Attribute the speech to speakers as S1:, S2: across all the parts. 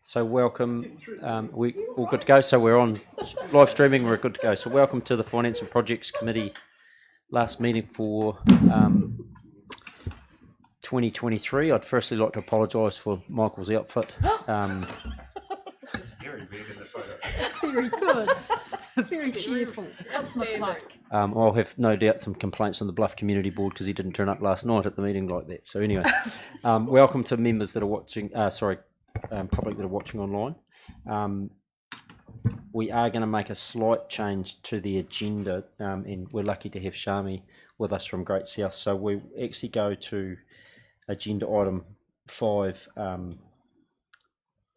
S1: So welcome, we all good to go. So we're on live streaming, we're good to go. So welcome to the Finance and Projects Committee last meeting for 2023. I'd firstly like to apologise for Michael's outfit.
S2: It's very big in the photo.
S3: That's very good. It's very cheerful. Christmas-like.
S1: I'll have no doubt some complaints on the Bluff Community Board because he didn't turn up last night at the meeting like that. So anyway, welcome to members that are watching, public that are watching online. We are going to make a slight change to the agenda, and we're lucky to have Shami with us from Great South. So we actually go to agenda item 5, and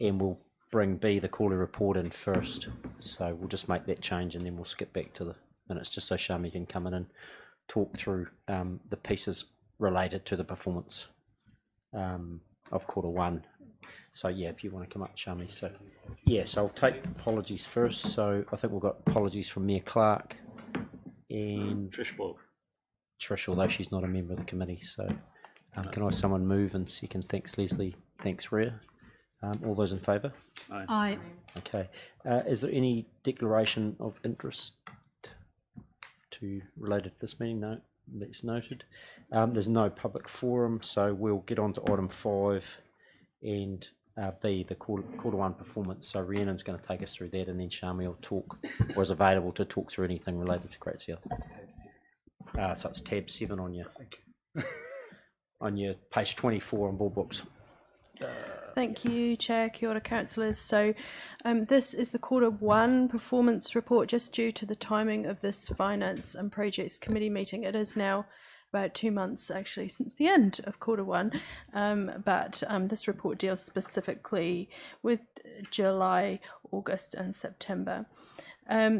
S1: we'll bring B, the quarterly report, in first. So we'll just make that change and then we'll skip back to the minutes just so Shami can come in and talk through the pieces related to the performance of quarter 1. So yeah, if you want to come up, Shami. So yeah, so I'll take apologies first. So I think we've got apologies from Mayor Clark and Trish, although she's not a member of the committee. So can I have someone move and second? Thanks, Leslie. Thanks, Rhea. All those in favour?
S3: Aye.
S1: Okay. Is there any declaration of interest related to this meeting? No, that's noted. There's no public forum, so we'll get on to item 5 and B, the quarter 1 performance. So Rhiannon's going to take us through that, and then Shami will talk, or is available to talk through anything related to Great South. So it's tab 7 on your on your page 24 on board books.
S4: Thank you, Chair. Kia ora, councillors. So this is the quarter 1 performance report. Just due to the timing of this Finance and Projects Committee meeting, it is now about 2 months actually since the end of quarter 1, but this report deals specifically with July, August and September.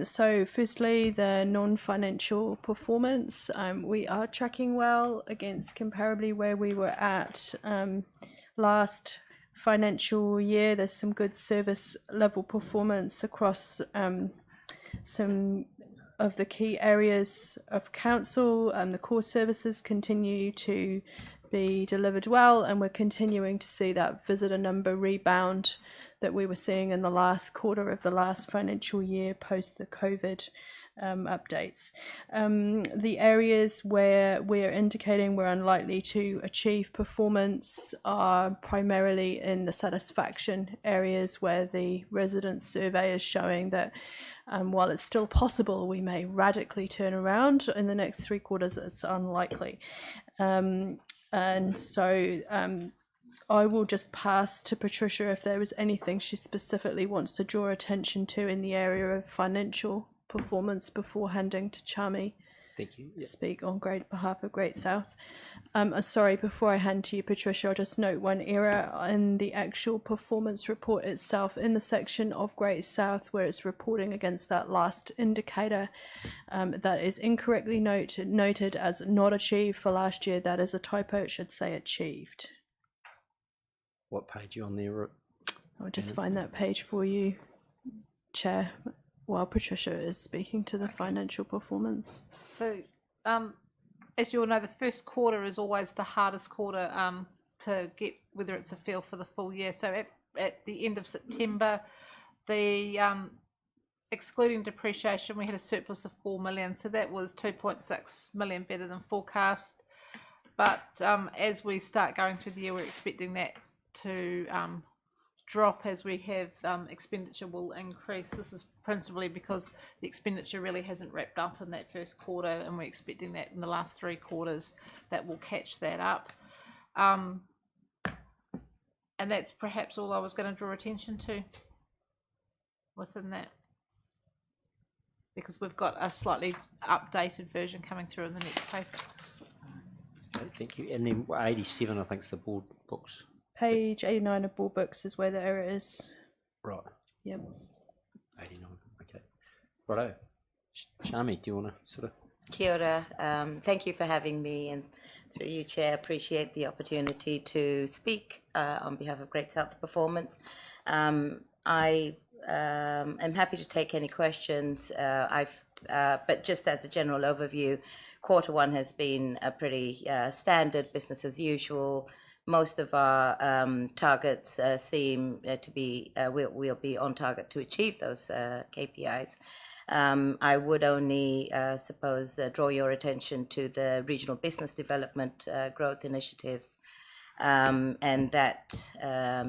S4: So firstly, the non-financial performance. We are tracking well against comparably where we were at last financial year. There's some good service level performance across some of the key areas of council. The core services continue to be delivered well, and we're continuing to see that visitor number rebound that we were seeing in the last quarter of the last financial year post the COVID updates. The areas where we're indicating we're unlikely to achieve performance are primarily in the satisfaction areas, where the resident survey is showing that while it's still possible we may radically turn around in the next 3 quarters, it's unlikely. And so I will just pass to Patricia if there is anything she specifically wants to draw attention to in the area of financial performance before handing to Chami.
S1: Thank you. Yep.
S4: Speak on behalf of Great South. Sorry, before I hand to you, Patricia, I'll just note one error in the actual performance report itself, in the section of Great South where it's reporting against that last indicator. That is incorrectly noted as not achieved for last year. That is a typo. It should say achieved.
S1: What page are you on there?
S4: I'll just find that page for you, Chair, while Patricia is speaking to the financial performance.
S3: So, as you all know, the first quarter is always the hardest quarter to get whether it's a feel for the full year. So at the end of September, the excluding depreciation, we had a surplus of 4 million. So that was 2.6 million better than forecast. But as we start going through the year, we're expecting that to drop as we have expenditure will increase. This is principally because the expenditure really hasn't wrapped up in that first quarter, and we're expecting that in the last 3 quarters that will catch that up. And that's perhaps all I was going to draw attention to within that, because we've got a slightly updated version coming through in the next paper.
S1: Okay, thank you. And then 87, I think, is the board books.
S4: Page 89 of board books is where the error is.
S1: Right.
S4: Yep.
S1: 89. Okay. Righto. Shami, do you want to sort of?
S5: Kia ora. Thank you for having me, and through you, Chair, appreciate the opportunity to speak on behalf of Great South's performance. I am happy to take any questions. But just as a general overview, quarter 1 has been a pretty standard business as usual. most of our targets seem to be, we'll be on target to achieve those KPIs. I would only, draw your attention to the regional business development growth initiatives. And that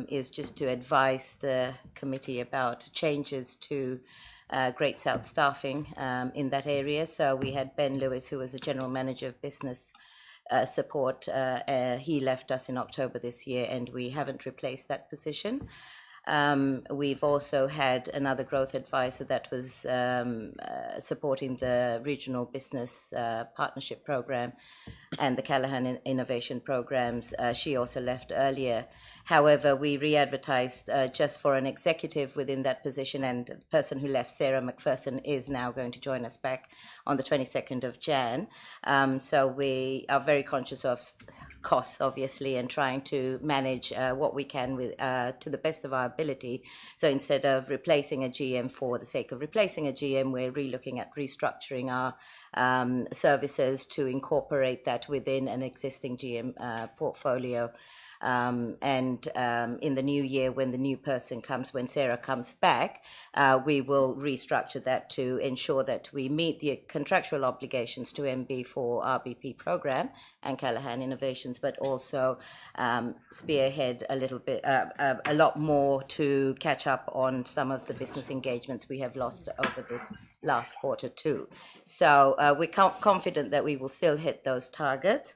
S5: is just to advise the committee about changes to Great South staffing in that area. So we had Ben Lewis, who was the General Manager of Business Support. He left us in October this year, and we haven't replaced that position. We've also had another growth advisor that was supporting the regional business partnership program and the Callaghan Innovation programs. She also left earlier. However, we re-advertised just for an executive within that position, and the person who left, Sarah McPherson, is now going to join us back on the 22nd of Jan. So we are very conscious of costs, obviously, and trying to manage what we can with to the best of our ability. So instead of replacing a GM for the sake of replacing a GM, we're re-looking at restructuring our services to incorporate that within an existing GM portfolio. In the new year, when the new person comes, when Sarah comes back, we will restructure that to ensure that we meet the contractual obligations to MB for RBP program and Callaghan Innovations, but also spearhead a little bit, a lot more to catch up on some of the business engagements we have lost over this last quarter too. So we're confident that we will still hit those targets.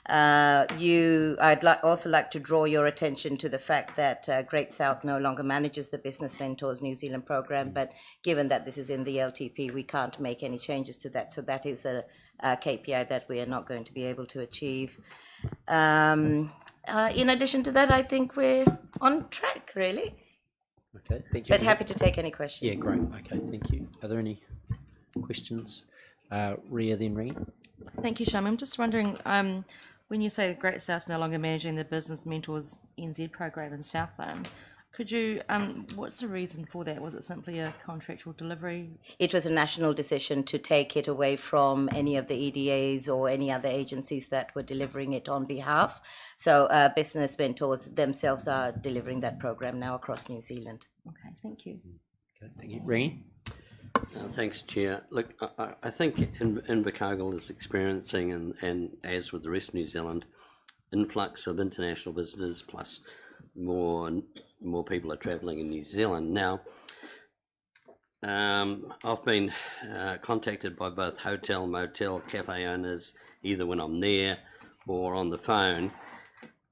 S5: I'd also like to draw your attention to the fact that Great South no longer manages the Business Mentors New Zealand program, but given that this is in the LTP, we can't make any changes to that. So that is a KPI that we are not going to be able to achieve. In addition to that, I think we're on track, really.
S1: Okay, thank you.
S5: But happy to take any questions.
S1: Yeah, great. Okay, thank you. Are there any questions? Ria, then Ring.
S6: Thank you, Shami. I'm just wondering, when you say Great South's no longer managing the Business Mentors NZ program in Southland, could you, what's the reason for that? Was it simply a contractual delivery?
S5: It was a national decision to take it away from any of the EDAs or any other agencies that were delivering it on behalf. So Business Mentors themselves are delivering that program now across New Zealand.
S6: Okay, thank you.
S1: Okay, thank you. Ring.
S7: Thanks, Chair. Look, I think Invercargill is experiencing, and as with the rest of New Zealand, influx of international visitors, plus more people are travelling in New Zealand. Now, I've been contacted by both hotel, motel, cafe owners, either when I'm there or on the phone,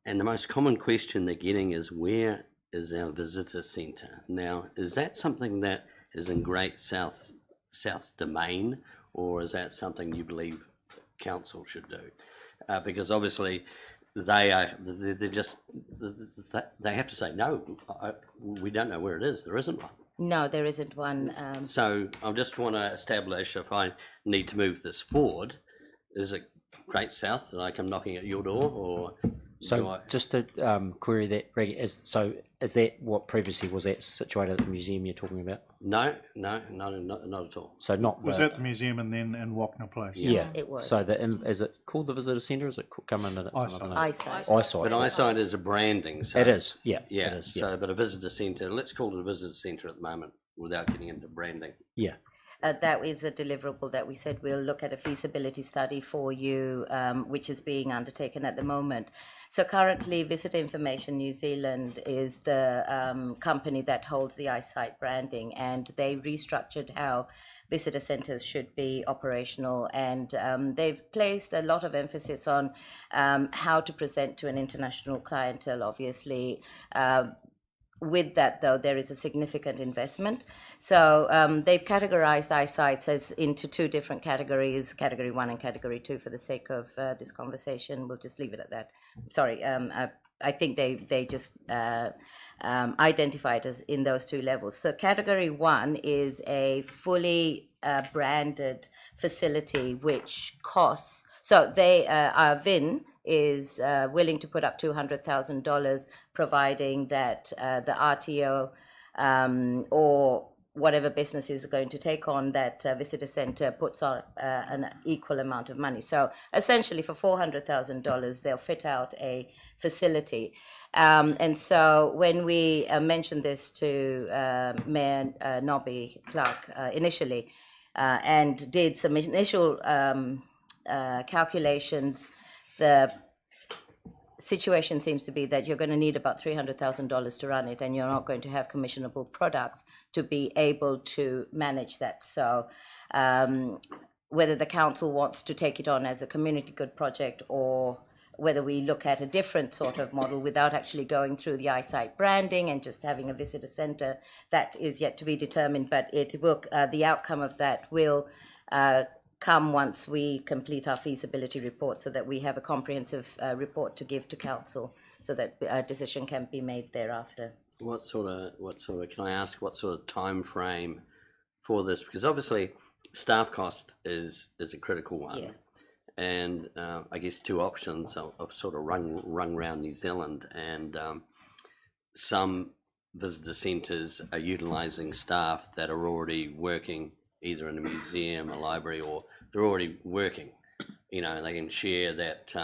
S7: and the most common question they're getting is, where is our visitor centre? Now, is that something that is in Great South's domain, or is that something you believe council should do? Because obviously they have to say no. We don't know where it is. There isn't one.
S5: No, there isn't one.
S7: So I just want to establish, if I need to move this forward, is it Great South that I come knocking at your door, or?
S1: So just to query that, is that what previously was that situated at the museum you're talking about?
S7: No, not at all.
S1: So not
S2: Was at the museum and then in Wapna Place?
S1: Yeah,
S5: it was.
S1: So is it called the visitor centre? Or is it come under that?
S5: Eyesight.
S1: Eyesight.
S7: But eyesight is a branding. So,
S1: It is. Yeah.
S7: Yeah.
S1: It is,
S7: So, but a visitor centre. Let's call it a visitor centre at the moment, without getting into branding.
S1: Yeah.
S5: That is a deliverable that we said we'll look at a feasibility study for you, which is being undertaken at the moment. So currently, Visitor Information New Zealand is the company that holds the eyesight branding, and they restructured how visitor centres should be operational, and they've placed a lot of emphasis on how to present to an international clientele, obviously. With that, though, there is a significant investment. So they've categorized eyesights as into two different categories, Category 1 and Category 2, for the sake of this conversation. We'll just leave it at that. Sorry, I think they just identified us in those two levels. So Category 1 is a fully branded facility which costs, so they, our VIN is willing to put up $200,000, providing that the RTO or whatever business is going to take on that visitor centre puts on an equal amount of money. So essentially for $400,000, they'll fit out a facility. And so when we mentioned this to Mayor Nobby Clark initially, and did some initial calculations, the situation seems to be that you're going to need about $300,000 to run it, and you're not going to have commissionable products to be able to manage that. So whether the council wants to take it on as a community good project, or whether we look at a different sort of model without actually going through the eyesight branding and just having a visitor center, that is yet to be determined. But it will, the outcome of that will come once we complete our feasibility report, so that we have a comprehensive report to give to council, so that a decision can be made thereafter.
S7: What sort of, can I ask what sort of time frame for this? Because obviously staff cost is a critical one.
S5: Yeah.
S7: And I guess two options. I've sort of rung around New Zealand, and some visitor centres are utilising staff that are already working either in a museum, a library, or they're already working. You know, they can share that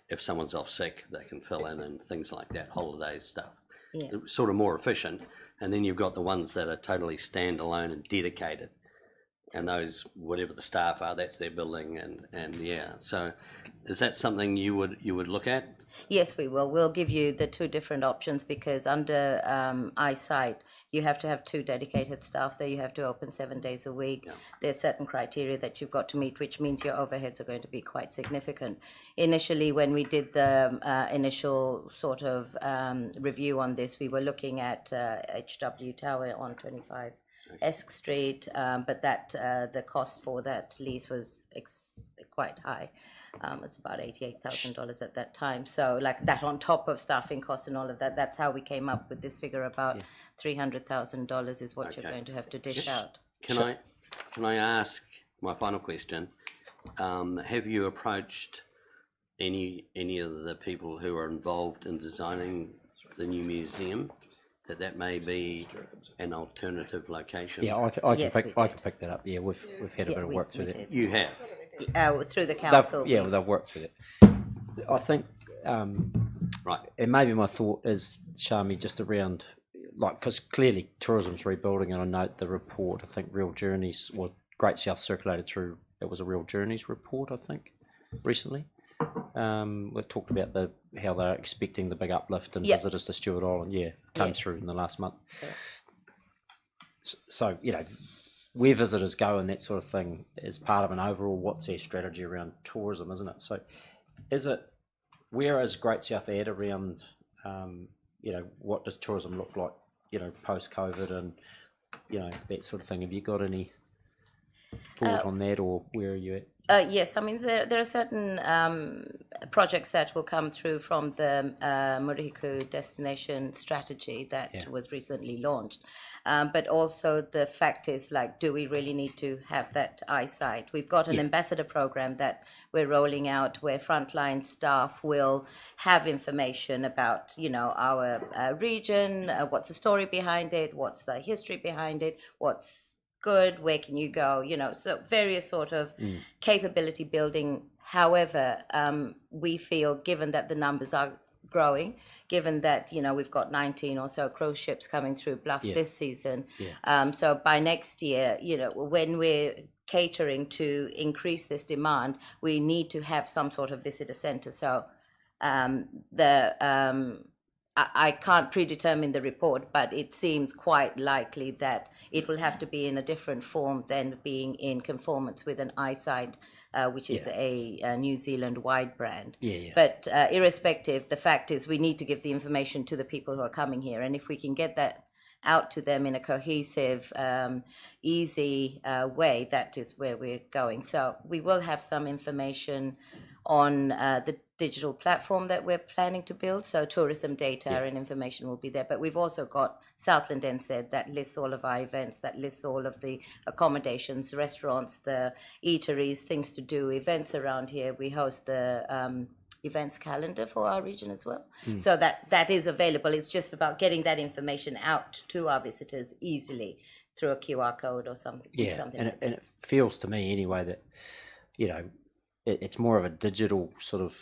S7: if someone's off sick, they can fill in and things like that, holidays stuff.
S5: Yeah.
S7: It's sort of more efficient. And then you've got the ones that are totally standalone and dedicated. And those, whatever the staff are, that's their building, and yeah. So, is that something you would look at?
S5: Yes, we will. We'll give you the two different options, because under eyesight, you have to have 2 dedicated staff there. You have to open 7 days a week.
S7: Yeah.
S5: There's certain criteria that you've got to meet, which means your overheads are going to be quite significant. Initially, when we did the initial sort of review on this, we were looking at HW Tower on 25 Esk Street, but that the cost for that lease was quite high. It's about $88,000 at that time. So like that on top of staffing costs and all of that, that's how we came up with this figure. About $300,000 is what you're going to have to dish out.
S7: Can I ask my final question? Have you approached any of the people who are involved in designing the new museum, that may be an alternative location?
S1: Yeah, I
S5: Yes,
S1: can
S5: we
S1: pick that up. Yeah, we've had a bit of work through that.
S7: You have.
S5: Through the council.
S1: They've worked through it. I think,
S7: Right.
S1: and maybe my thought is, Shami, just around, like, because clearly tourism's rebuilding, and I note the report, I think Real Journeys, or Great South circulated through, it was a Real Journeys report, I think, recently. We talked about how they're expecting the big uplift in visitors to Stewart Island, came through in the last month.
S5: Yeah.
S1: So, you know, where visitors go and that sort of thing is part of an overall what's their strategy around tourism, isn't it? So where is Great South at around, you know, what does tourism look like, you know, post-COVID and, you know, that sort of thing? Have you got any thought on that, or where are you at?
S5: Yes, I mean, there are certain projects that will come through from the Murihiku destination strategy that was recently launched. But also the fact is, like, do we really need to have that eyesight? We've got an ambassador program that we're rolling out, where frontline staff will have information about, you know, our region, what's the story behind it, what's the history behind it, what's good, where can you go, you know, so various sort of capability building. However, we feel, given that the numbers are growing, given that, you know, we've got 19 or so cruise ships coming through Bluff this season, so by next year, you know, when we're catering to increase this demand, we need to have some sort of visitor center. So I can't predetermine the report, but it seems quite likely that it will have to be in a different form than being in conformance with an eyesight, which is a New Zealand-wide brand. But irrespective, the fact is we need to give the information to the people who are coming here. And if we can get that out to them in a cohesive, easy way, that is where we're going. So we will have some information on the digital platform that we're planning to build. So tourism data and information will be there. But we've also got Southland NZ that lists all of our events, that lists all of the accommodations, restaurants, the eateries, things to do, events around here. We host the events calendar for our region as well. So that is available. It's just about getting that information out to our visitors easily through a QR code or something.
S1: And it feels to me anyway that, you know, it's more of a digital sort of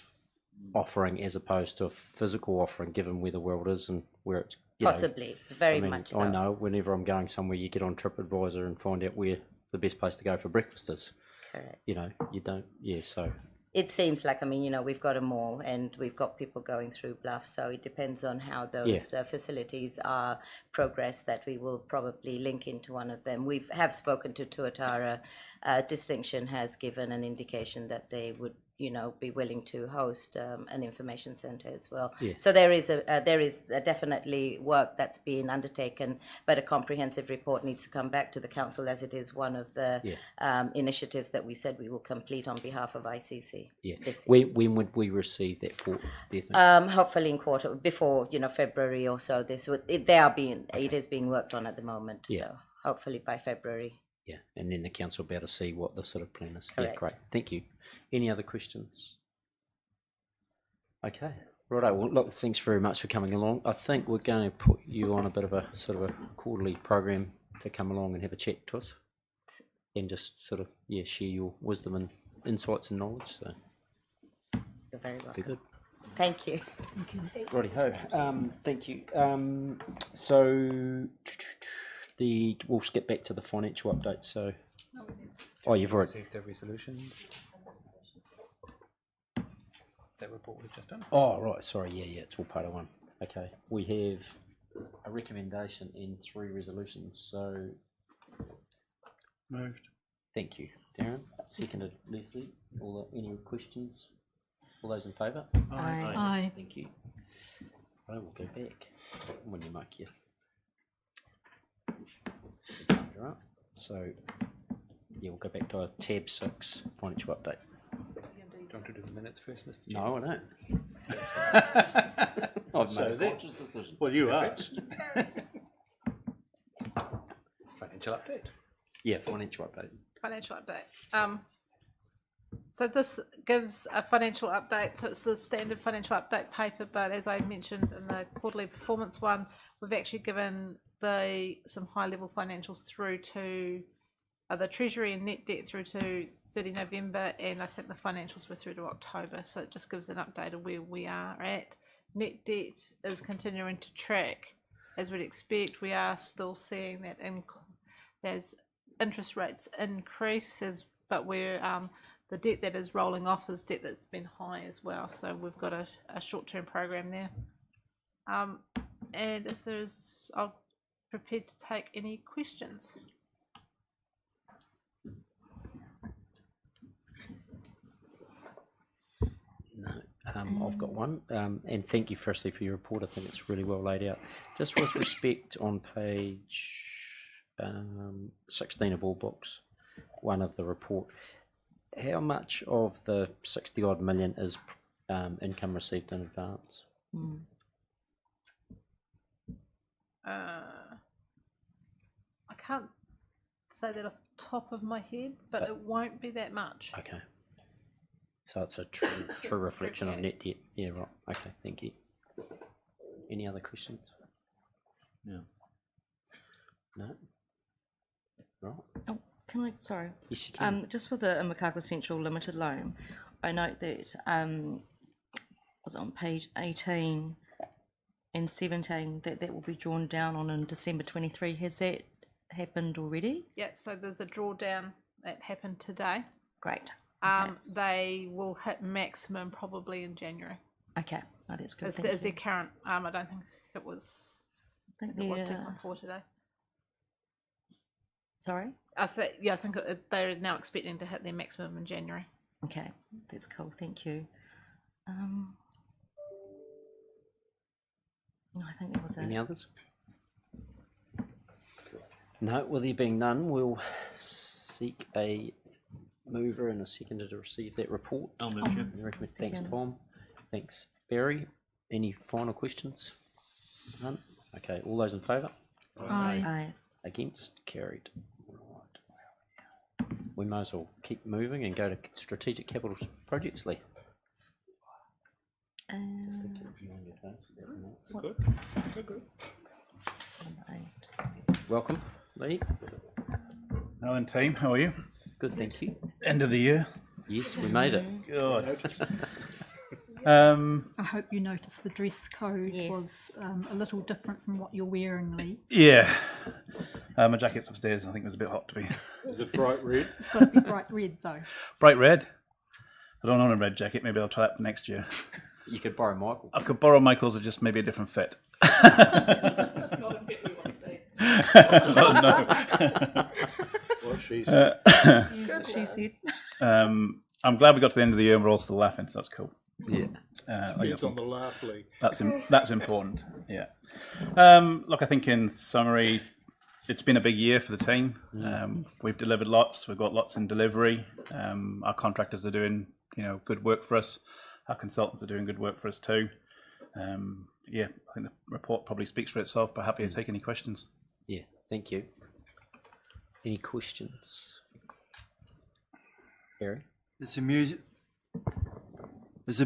S1: offering as opposed to a physical offering, given where the world is and where it's you know,
S5: Possibly, very
S1: I mean,
S5: much so.
S1: I know whenever I'm going somewhere, you get on TripAdvisor and find out where the best place to go for breakfast is.
S5: Correct.
S1: You know, you don't. Yeah, so
S5: It seems like, I mean, you know, we've got a mall and we've got people going through Bluff, so it depends on how those facilities are progressed that we will probably link into one of them. We have spoken to Tuatara. Distinction has given an indication that they would, you know, be willing to host an information centre as well.
S1: Yeah.
S5: So there is definitely work that's being undertaken, but a comprehensive report needs to come back to the council, as it is one of the initiatives that we said we will complete on behalf of ICC.
S1: yeah.
S5: This year.
S1: When would we receive that report? Do you think?
S5: Hopefully in quarter before, you know, February or so. It is being worked on at the moment.
S1: Yeah.
S5: So hopefully by February.
S1: Yeah, and then the council will be able to see what the sort of plan is.
S5: Correct.
S1: Yeah, great. Thank you. Any other questions? Okay. Righto. Well, look, thanks very much for coming along. I think we're going to put you on a bit of a sort of a quarterly program to come along and have a chat to us, and just sort of share your wisdom and insights and knowledge. So
S5: You're very
S1: be
S5: welcome.
S1: good.
S5: Thank you.
S1: Righty ho. Thank you. So we'll skip back to the financial update. So, you've already.
S2: Received the resolutions. That report we've just done.
S1: Oh, right. Sorry. Yeah. It's all part of one. Okay. We have a recommendation and 3 resolutions. So,
S2: Moved.
S1: thank you, Darren. Seconded, Leslie. Any questions? All those in favour?
S6: Aye.
S1: Thank you. I will go back when you mark your calendar up. So, we'll go back to tab 6, financial update.
S2: Do you want to do the minutes first, Mr. Chair?
S1: No, I don't. I've
S2: So
S1: made a
S2: is it?
S1: conscious decision.
S2: Well, you asked. Financial update.
S1: Yeah, financial update.
S3: Financial update. So this gives a financial update. So it's the standard financial update paper, but as I mentioned in the quarterly performance one, we've actually given some high-level financials through to the Treasury and net debt through to 30 November, and I think the financials were through to October. So it just gives an update of where we are at. Net debt is continuing to track as we'd expect. We are still seeing that as interest rates increase, but we're the debt that is rolling off is debt that's been high as well. So we've got a short-term program there. And if I'm prepared to take any questions.
S1: No, I've got one. And thank you firstly for your report. I think it's really well laid out. Just with respect on page 16 of all books, one of the report, how much of the 60 odd million is income received in advance?
S3: I can't say that off the top of my head, but it won't be that much.
S1: Okay. So it's a true reflection of net debt. Yeah, right. Okay, thank you. Any other questions?
S2: No.
S1: No? Right.
S6: Oh, can I? Sorry.
S1: Yes, you can.
S6: Just for the Invercargill Central Limited loan, I note that was it on page 18 and 17 that will be drawn down on in December 23. Has that happened already?
S3: Yeah, so there's a drawdown that happened today.
S6: Great.
S3: They will hit maximum probably in January.
S6: Okay. Oh, that's good.
S3: Is their current? I don't think it was.
S6: I think
S3: It was
S6: they're-
S3: 2.4 today.
S6: Sorry.
S3: I think they're now expecting to hit their maximum in January.
S6: Okay, that's cool. Thank you. No, I think that was
S1: Any
S6: it.
S1: others? No, well, there being none, we'll seek a mover and a seconder to receive that report.
S2: I'll move you.
S1: Thanks,
S6: Second.
S1: Tom. Thanks, Barry. Any final questions? None? Okay, all those in favour?
S6: Aye.
S1: Against? Carried. Right. We might as well keep moving and go to strategic capital projects, Lee.
S2: Good. Good.
S6: Number 8.
S1: Welcome, Lee.
S8: Alan team, how are you?
S1: Good, thank you.
S8: End of the year.
S1: Yes, we made it.
S8: Good.
S9: I hope you noticed the dress code
S6: Yes.
S9: was a little different from what you're wearing, Lee.
S8: Yeah. My jacket's upstairs. I think it was a bit hot to be.
S2: Is it bright red?
S9: It's got to be bright red, though.
S8: Bright red. I don't own a red jacket. Maybe I'll try that for next year.
S1: You could borrow Michael.
S8: I could borrow Michael's, or just maybe a different fit.
S9: That's not a bit we want to see.
S8: No.
S2: What she said.
S6: She said.
S8: I'm glad we got to the end of the year and we're all still laughing, so that's cool.
S1: Yeah.
S2: It's on the laugh league.
S8: That's important. Yeah. Look, I think in summary, it's been a big year for the team. We've delivered lots. We've got lots in delivery. Our contractors are doing, good work for us. Our consultants are doing good work for us too. Yeah, I think the report probably speaks for itself, but happy to take any questions.
S1: Yeah, thank you. Any questions? Barry?
S10: It's a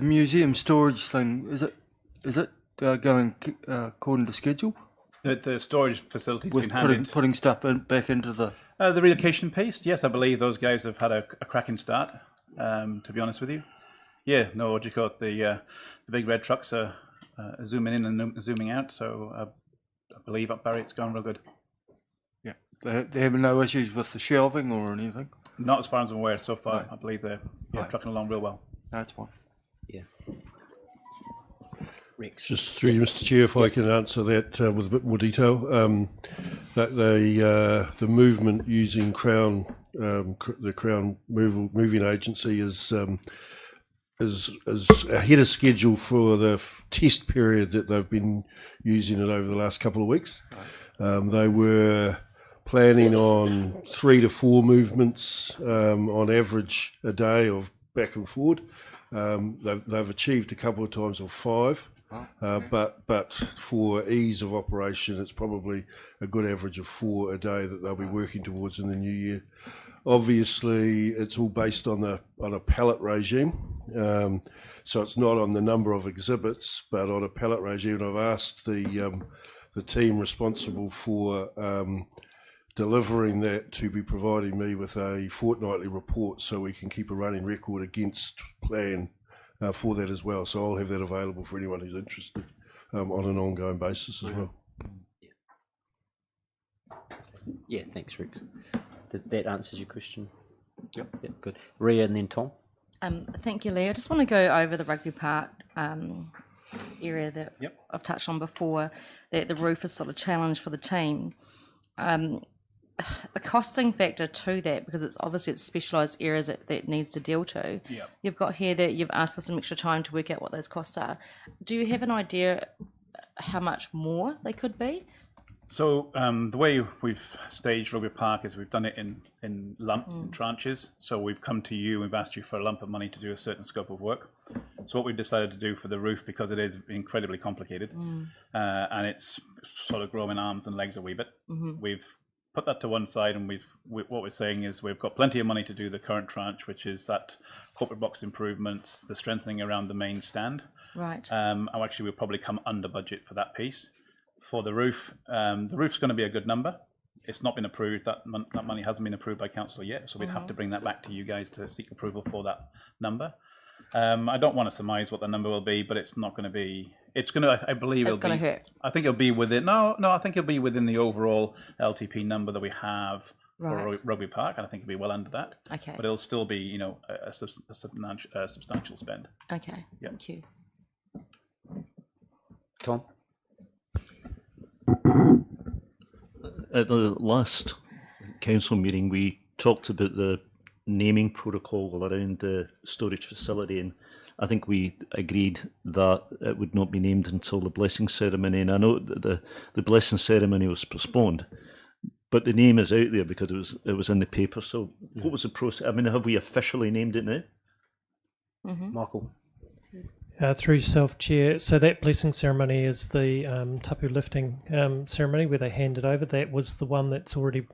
S10: museum storage thing. Is it going according to schedule?
S8: The storage facility's
S10: With
S8: been handed.
S10: putting stuff back into the.
S8: The relocation piece, yes, I believe those guys have had a cracking start. To be honest with you, yeah, no, what do you call it? The big red trucks are zooming in and zooming out. So I believe up Barry, it's going real good.
S10: Yeah, they have no issues with the shelving or anything.
S8: Not as far as I'm aware so far.
S10: Right.
S8: I believe they're
S10: Right.
S8: trucking along real well.
S10: That's fine.
S1: Yeah. Rex?
S11: Just through you, Mr. Chair, if I can answer that with a bit more detail. That the movement using Crown, the Crown Moving Agency is ahead of schedule for the test period that they've been using it over the last couple of weeks. They were planning on 3 to 4 movements on average a day of back and forward. They've achieved a couple of times of 5. But for ease of operation, it's probably a good average of 4 a day that they'll be working towards in the new year. Obviously, it's all based on a pallet regime, so it's not on the number of exhibits, but on a pallet regime. I've asked the team responsible for delivering that to be providing me with a fortnightly report, so we can keep a running record against plan. For that as well, so I'll have that available for anyone who's interested on an ongoing basis as well.
S1: Yeah, thanks, Rex. That answers your question. Yep, good. Ria and then Tom.
S6: Thank you, Lee. I just want to go over the rugby park area that I've touched on before, that the roof is sort of a challenge for the team. The costing factor to that, because it's specialised areas that needs to deal to.
S8: Yep.
S6: You've got here that you've asked for some extra time to work out what those costs are. Do you have an idea how much more they could be?
S8: So the way we've staged Rugby Park is we've done it in lumps and tranches. So we've come to you, we've asked you for a lump of money to do a certain scope of work. So what we've decided to do for the roof, because it is incredibly complicated and it's sort of growing arms and legs a wee bit, we've put that to one side, and what we're saying is we've got plenty of money to do the current tranche, which is that corporate box improvements, the strengthening around the main stand.
S6: Right.
S8: Actually, we'll probably come under budget for that piece. For the roof's going to be a good number. It's not been approved. That money hasn't been approved by council yet, so we'd have to bring that back to you guys to seek approval for that number. I don't want to surmise what the number will be, but it's not going to be. It's going to. I believe
S6: It's going to hurt.
S8: I think it'll be within. No. I think it'll be within the overall LTP number that we have for
S6: Right.
S8: Rugby Park, and I think it'll be well under that.
S6: Okay.
S8: But it'll still be, a substantial spend.
S6: Okay.
S8: Yeah.
S6: Thank you.
S1: Tom?
S12: At the last council meeting, we talked about the naming protocol around the storage facility, and I think we agreed that it would not be named until the blessing ceremony. And I know that the blessing ceremony was postponed, but the name is out there because it was in the paper. So what was the process? I mean, have we officially named it now?
S1: Michael?
S13: Through yourself, Chair. So that blessing ceremony is the tapu lifting ceremony where they hand it over. That was the one that's already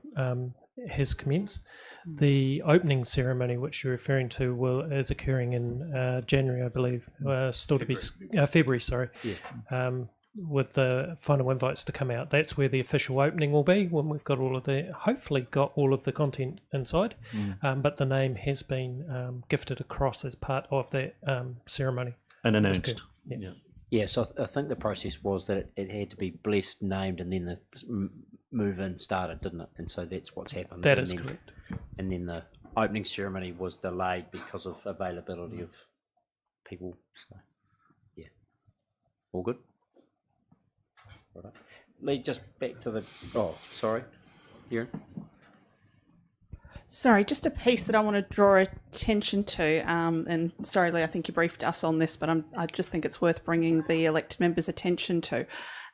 S13: has commenced. The opening ceremony, which you're referring to, is occurring in January, I believe. Still to be February. Sorry.
S1: Yeah.
S13: with the final invites to come out. That's where the official opening will be, when we've got hopefully got all of the content inside. But the name has been gifted across as part of that ceremony.
S12: And announced.
S13: Yeah.
S1: Yeah, so I think the process was that it had to be blessed, named, and then the move-in started, didn't it? And so that's what's happened.
S13: That
S1: and
S13: is
S1: then,
S13: correct.
S1: And then the opening ceremony was delayed because of availability of people. So, yeah. All good? Right. Lee, just back to the... Oh, sorry. Erin?
S14: Sorry, just a piece that I want to draw attention to, and sorry, Lee, I think you briefed us on this, but I just think it's worth bringing the elected members' attention to,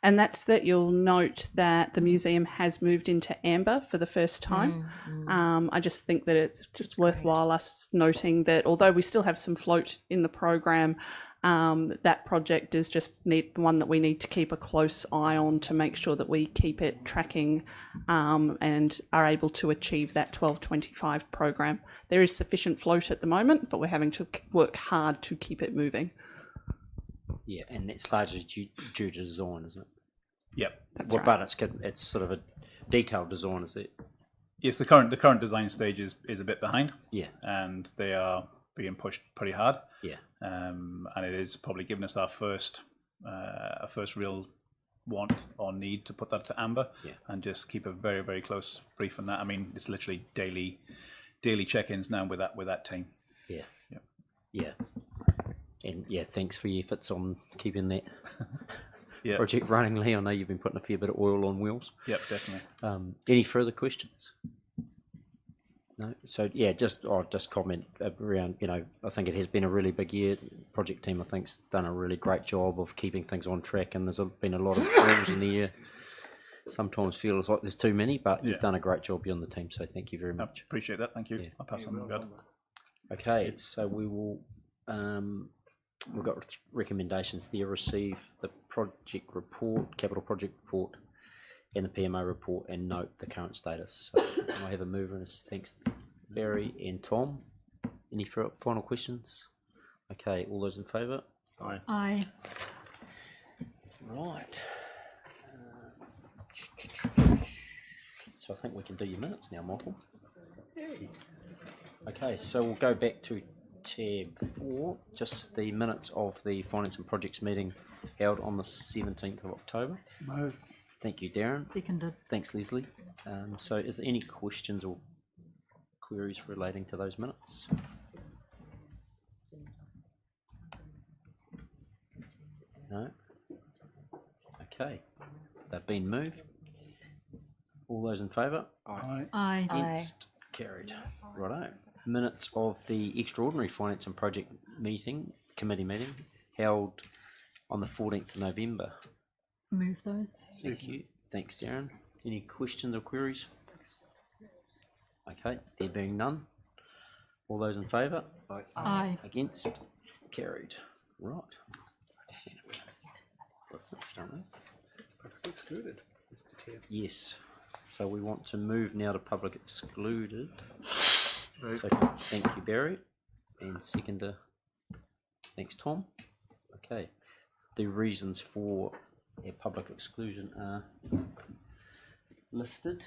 S14: and that's that you'll note that the museum has moved into amber for the first time. I just think that it's just worthwhile us noting that although we still have some float in the program, that project is just one that we need to keep a close eye on to make sure that we keep it tracking and are able to achieve that 1225 program. There is sufficient float at the moment, but we're having to work hard to keep it moving.
S1: Yeah, and that's largely due to design, isn't it?
S8: Yep.
S14: That's
S1: Well,
S14: right.
S1: but it's sort of a detailed design, is it?
S8: Yes, the current design stage is a bit behind.
S1: Yeah.
S8: And they are being pushed pretty hard.
S1: Yeah.
S8: And it is probably giving us our first real want or need to put that to amber.
S1: Yeah.
S8: And just keep a very, very close brief on that. I mean, it's literally daily check-ins now with that team.
S1: Yeah.
S8: Yep.
S1: Yeah. And yeah, thanks for your efforts on keeping that
S8: Yeah.
S1: project running, Lee. I know you've been putting a fair bit of oil on wheels.
S8: Yep, definitely.
S1: Any further questions? No. So yeah, just comment around. I think it has been a really big year. Project team, I think's done a really great job of keeping things on track, and there's been a lot of balls in the air. Sometimes feels like there's too many, but you've done a great job beyond the team. So thank you very much.
S8: Appreciate that. Thank you.
S1: Yeah.
S8: I'll pass on the regard.
S1: Okay, so we will. We've got recommendations there. Receive the project report, capital project report, and the PMO report, and note the current status. So I have a mover and a thanks, Barry and Tom. Any final questions? Okay, all those in favour?
S8: Aye.
S9: Aye.
S1: Right. So I think we can do your minutes now, Michael. Okay, so we'll go back to tab 4, just the minutes of the Finance and Projects meeting held on the 17th of October.
S10: Move.
S1: Thank you, Darren.
S9: Seconded.
S1: Thanks, Leslie. So is there any questions or queries relating to those minutes? No? Okay. They've been moved. All those in favour?
S10: Aye.
S9: Aye.
S1: Against? Carried. Righto. Minutes of the extraordinary Finance and Project committee meeting held on the 14th of November.
S9: Move those.
S1: Thank you. Thanks, Darren. Any questions or queries? Okay, there being none. All those in favour?
S9: Aye.
S1: Against? Carried. Right.
S2: Excluded.
S1: Yes. So we want to move now to public excluded.
S10: Move.
S1: So thank you, Barry. And seconder, thanks, Tom. Okay. The reasons for a public exclusion are listed.